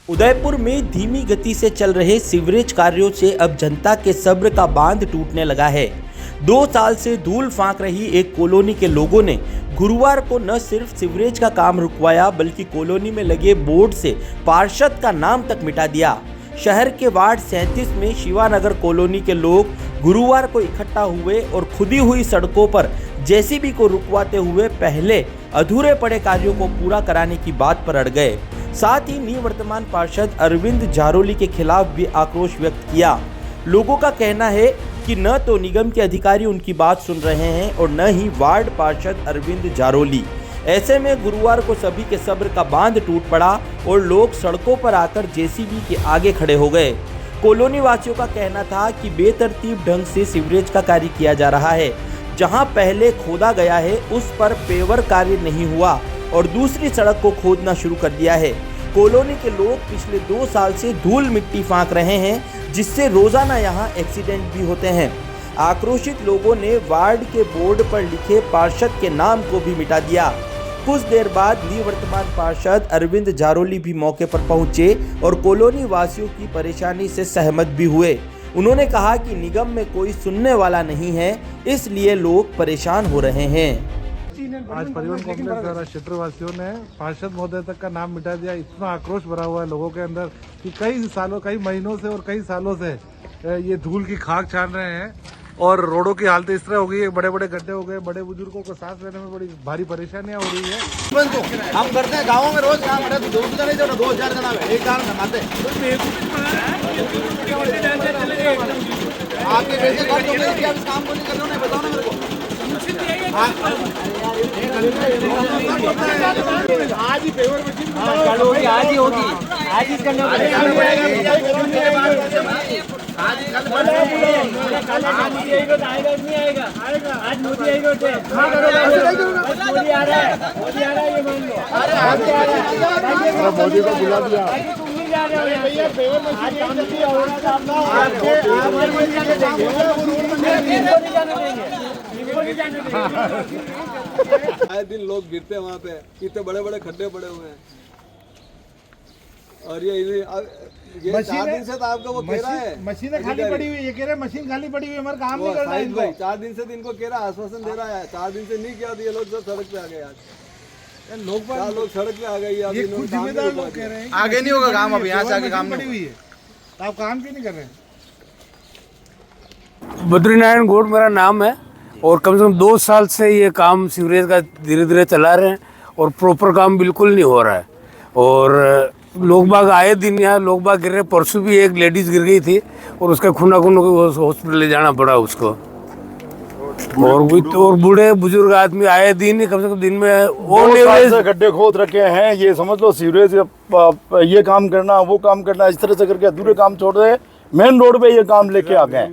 उदयपुर में धीमी गति से चल रहे सीवरेज कार्यों से अब जनता के सब्र का बांध टूटने लगा है। 2 साल से धूल फांक रही एक कॉलोनी के लोगों ने गुरुवार को न सिर्फ सीवरेज का काम रुकवाया बल्कि कॉलोनी में लगे बोर्ड से पार्षद का नाम तक मिटा दिया। शहर के वार्ड 37 में शिवानगर कॉलोनी के लोग गुरुवार को इकट्ठा हुए और खुदी हुई सड़कों पर जेसीबी को रुकवाते हुए पहले अधूरे पड़े कार्यों को पूरा कराने की बात पर अड़ गए। साथ ही निवर्तमान पार्षद अरविंद जारोली के खिलाफ भी आक्रोश व्यक्त किया। लोगों का कहना है कि न तो निगम के अधिकारी उनकी बात सुन रहे हैं और न ही वार्ड पार्षद अरविंद जारोली। ऐसे में गुरुवार को सभी के सब्र का बांध टूट पड़ा और लोग सड़कों पर आकर जेसीबी के आगे खड़े हो गए। कॉलोनी वासियों का कहना था कि बेतरतीब ढंग से सीवरेज का कार्य किया जा रहा है। जहां पहले खोदा गया है उस पर पेवर कार्य नहीं हुआ और दूसरी सड़क को खोदना शुरू कर दिया है। कॉलोनी के लोग पिछले 2 साल से धूल मिट्टी फांक रहे हैं, जिससे रोजाना यहां एक्सीडेंट भी होते हैं। आक्रोशित लोगों ने वार्ड के बोर्ड पर लिखे पार्षद के नाम को भी मिटा दिया। कुछ देर बाद निवर्तमान पार्षद अरविंद जारोली भी मौके पर पहुंचे और कॉलोनी वासियों की परेशानी से सहमत भी हुए। उन्होंने कहा कि निगम में कोई सुनने वाला नहीं है, इसलिए लोग परेशान हो रहे हैं। आज परिवहन कॉम्प्लेक्स द्वारा क्षेत्रवासियों ने पार्षद महोदय तक का नाम मिटा दिया। इतना आक्रोश भरा हुआ है लोगों के अंदर कि कई महीनों से और कई सालों से ये धूल की खाक छान रहे हैं और रोडों की हालत इस तरह हो गई है, बड़े बड़े गड्ढे हो गए, बड़े बुजुर्गों को सांस लेने में बड़ी भारी परेशानियां हो रही है। हम करते हैं गाँवों में रोज काम है, 2-4 जना है, एक काम कमाते आपके पैसे खर्च हो गए, आप इस काम को नहीं कर रहे हो, बताओ ना मेरे को। आज ही पेवर मशीन आज ही होगी, आज ही करना आज मोदी आएगा, मोदी को बुला दिया। आए दिन लोग गिरते हैं वहाँ पे, इतने बड़े बड़े खड्डे पड़े हुए हैं और ये 4 दिन से तो आपका वो कह रहा है मशीनें खाली पड़ी हुई, ये कह रहे हैं मशीन खाली पड़ी हुई, हमारा काम नहीं कर रहा है इनको। 4 दिन से इनको कह रहा है, आश्वासन दे रहा है, 4 दिन से नहीं किया तो ये लोग सब सड़क पे आ गए। आज लोग सड़क पे आ गए, ये खुद जिम्मेदार लोग कह रहे हैं आगे नहीं होगा काम, अब यहाँ से आगे काम पड़ी हुई है, आप काम क्यों नहीं कर रहे हैं? बद्रीनारायण गौड़ मेरा नाम है और कम से कम 2 साल से ये काम सीवरेज का धीरे धीरे चला रहे हैं और प्रॉपर काम बिल्कुल नहीं हो रहा है। और लोग बाग आए दिन यहाँ लोग बाग गिर रहे। परसों भी एक लेडीज गिर गई थी और उसका खून हॉस्पिटल ले जाना पड़ा उसको। और बूढ़े बुजुर्ग आदमी आए दिन कम से कम दिन में और गड्ढे खोद रखे हैं। ये समझ लो सीवरेज ये काम करना वो काम करना इस तरह से करके अधूरे काम छोड़ रहे, मेन रोड पे ये काम लेके आ गए।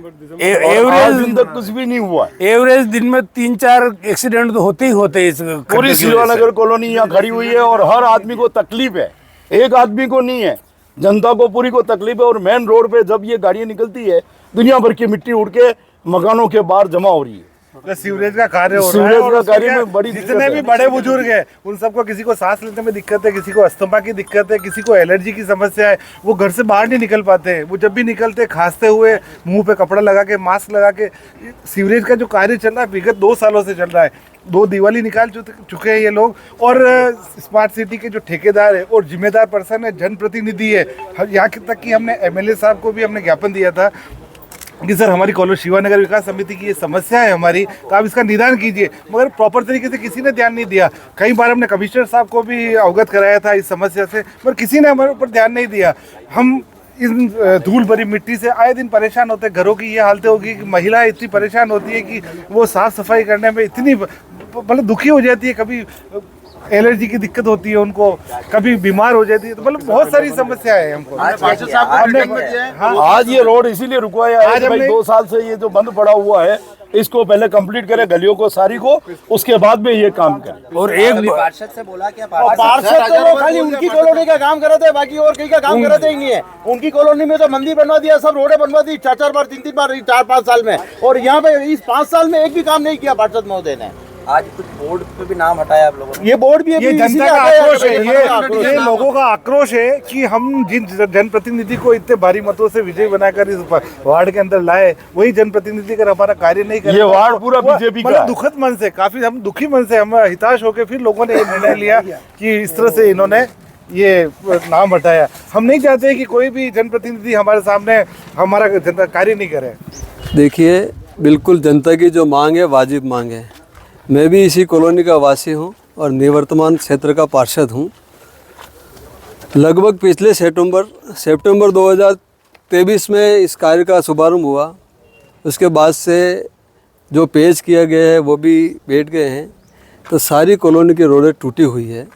एवरेज दिन तक कुछ भी नहीं हुआ। एवरेज दिन में 3-4 एक्सीडेंट तो होते ही होते इस पूरी शिवानगर कॉलोनी यहाँ खड़ी हुई है और हर आदमी को तकलीफ है, एक आदमी को नहीं है, जनता को पूरी को तकलीफ है। और मेन रोड पे जब ये गाड़ियाँ निकलती है दुनिया भर की मिट्टी उड़ के मकानों के बाहर जमा हो रही है। सीवरेज का कार्य हो रहा है और कार्य में बड़ी जितने भी बड़े बुजुर्ग हैं उन सबको, किसी को सांस लेने में दिक्कत है, किसी को अस्थमा की दिक्कत है, किसी को एलर्जी की समस्या है, वो घर से बाहर नहीं निकल पाते हैं। वो जब भी निकलते खांसते हुए, मुंह पे कपड़ा लगा के, मास्क लगा के। सीवरेज का जो कार्य चल रहा है विगत 2 सालों से चल रहा है। 2 दिवाली निकाल चुके हैं ये लोग। और स्मार्ट सिटी के जो ठेकेदार है और जिम्मेदार पर्सन है, जनप्रतिनिधि है, यहाँ तक कि हमने MLA साहब को भी हमने ज्ञापन दिया था कि सर हमारी कॉलोनी शिवानगर विकास समिति की ये समस्या है हमारी, तो आप इसका निदान कीजिए। मगर प्रॉपर तरीके से किसी ने ध्यान नहीं दिया। कई बार हमने कमिश्नर साहब को भी अवगत कराया था इस समस्या से, पर किसी ने हमारे ऊपर ध्यान नहीं दिया। हम इन धूल भरी मिट्टी से आए दिन परेशान होते हैं। घरों की ये हालतें होगी कि महिलाएं इतनी परेशान होती है कि वो साफ सफाई करने में इतनी मतलब दुखी हो जाती है। कभी एलर्जी की दिक्कत होती है उनको, कभी बीमार हो जाती है, तो मतलब बहुत सारी समस्याएं हैं हमको। आज ये रोड इसीलिए रुकवाया है। आज हमने 2 साल से ये जो बंद पड़ा हुआ है इसको पहले कंप्लीट करें, गलियों को सारी को, उसके बाद में ये काम करें। और एक पार्षद से बोला क्या, पार्षद तो वो खाली उनकी कॉलोनी का काम कर रहे थे, बाकी और कहीं का काम कर रहे ही नहीं है। उनकी कॉलोनी में तो मंदिर बनवा दिया, सब रोडें बनवा दी 4-4 बार 3-3 बार 4-5 साल में, और यहाँ पे इस 5 साल में एक भी काम नहीं किया पार्षद महोदय ने। आज कुछ बोर्ड पे भी नाम हटाया आप लोगों ने। ये बोर्ड भी ये जनता का आक्रोश है, ये लोगों का आक्रोश है कि हम जिन जनप्रतिनिधि को इतने भारी मतों से विजय बनाकर इस वार्ड के अंदर लाए, वही जनप्रतिनिधि अगर हमारा कार्य नहीं करे, ये वार्ड पूरा बीजेपी का है। दुखद मन से, काफी हम दुखी मन से, हम हिताश होकर फिर लोगों ने ये निर्णय लिया कि इस तरह से इन्होंने ये नाम हटाया। हम नहीं चाहते कि कोई भी जनप्रतिनिधि हमारे सामने हमारा जनता कार्य नहीं करे। देखिए, बिल्कुल जनता की जो मांग है वाजिब मांग है। मैं भी इसी कॉलोनी का वासी हूं और निवर्तमान क्षेत्र का पार्षद हूं। लगभग पिछले सितंबर 2023 में इस कार्य का शुभारंभ हुआ। उसके बाद से जो पेश किया गया है वो भी बैठ गए हैं, तो सारी कॉलोनी की रोडें टूटी हुई है।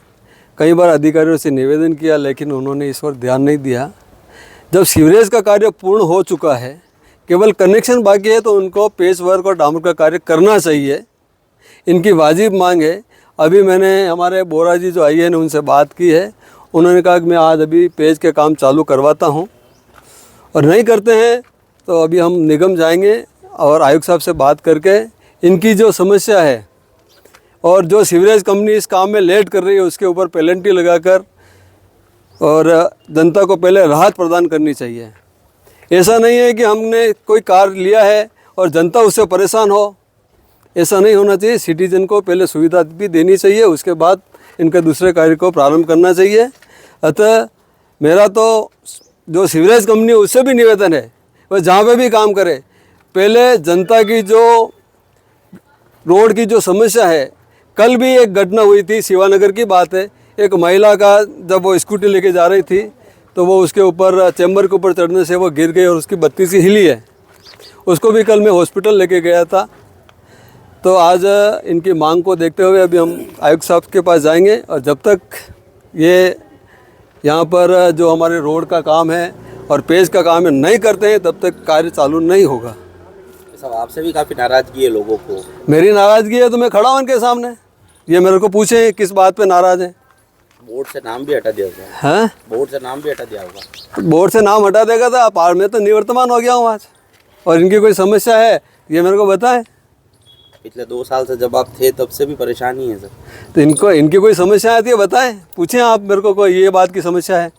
कई बार अधिकारियों से निवेदन किया लेकिन उन्होंने इस पर ध्यान नहीं दिया। जब सीवरेज का कार्य पूर्ण हो चुका है, केवल कनेक्शन बाकी है, तो उनको पेच वर्क और डामर का कार्य करना चाहिए। इनकी वाजिब मांग है। अभी मैंने हमारे बोरा जी जो आई है उनसे बात की है। उन्होंने कहा कि मैं आज अभी पेज के काम चालू करवाता हूं, और नहीं करते हैं तो अभी हम निगम जाएंगे और आयुक्त साहब से बात करके इनकी जो समस्या है और जो सीवरेज कंपनी इस काम में लेट कर रही है उसके ऊपर पेनल्टी लगाकर और जनता को पहले राहत प्रदान करनी चाहिए। ऐसा नहीं है कि हमने कोई कार्य लिया है और जनता उससे परेशान हो, ऐसा नहीं होना चाहिए। सिटीजन को पहले सुविधा भी देनी चाहिए, उसके बाद इनके दूसरे कार्य को प्रारंभ करना चाहिए। अतः मेरा तो जो सीवरेज कंपनी उससे भी निवेदन है, वह जहाँ पे भी काम करे पहले जनता की जो रोड की जो समस्या है। कल भी एक घटना हुई थी, शिवानगर की बात है। एक महिला का जब वो स्कूटी लेके जा रही थी तो वो उसके ऊपर चैम्बर के ऊपर चढ़ने से वो गिर गई और उसकी बत्ती सी हिली है। उसको भी कल मैं हॉस्पिटल लेके गया था। तो आज इनकी मांग को देखते हुए अभी हम आयुक्त साहब के पास जाएंगे, और जब तक ये यहाँ पर जो हमारे रोड का काम है और पेज का काम है नहीं करते हैं, तब तक कार्य चालू नहीं होगा। सब आपसे भी काफी नाराजगी है लोगों को। मेरी नाराज़गी है तो मैं खड़ा हूँ इनके सामने। ये मेरे को पूछे किस बात पे नाराज़ हैं। बोर्ड से नाम भी हटा दिया होगा। हैं? बोर्ड से नाम भी हटा दिया होगा। तो बोर्ड से नाम हटा देगा था, पार में तो निवर्तमान हो गया हूँ आज। और इनकी कोई समस्या है ये मेरे को बताएं। पिछले 2 साल से जब आप थे तब से भी परेशानी है सर। तो इनकी कोई समस्या आती है बताएं, पूछें आप मेरे को कोई ये बात की समस्या है।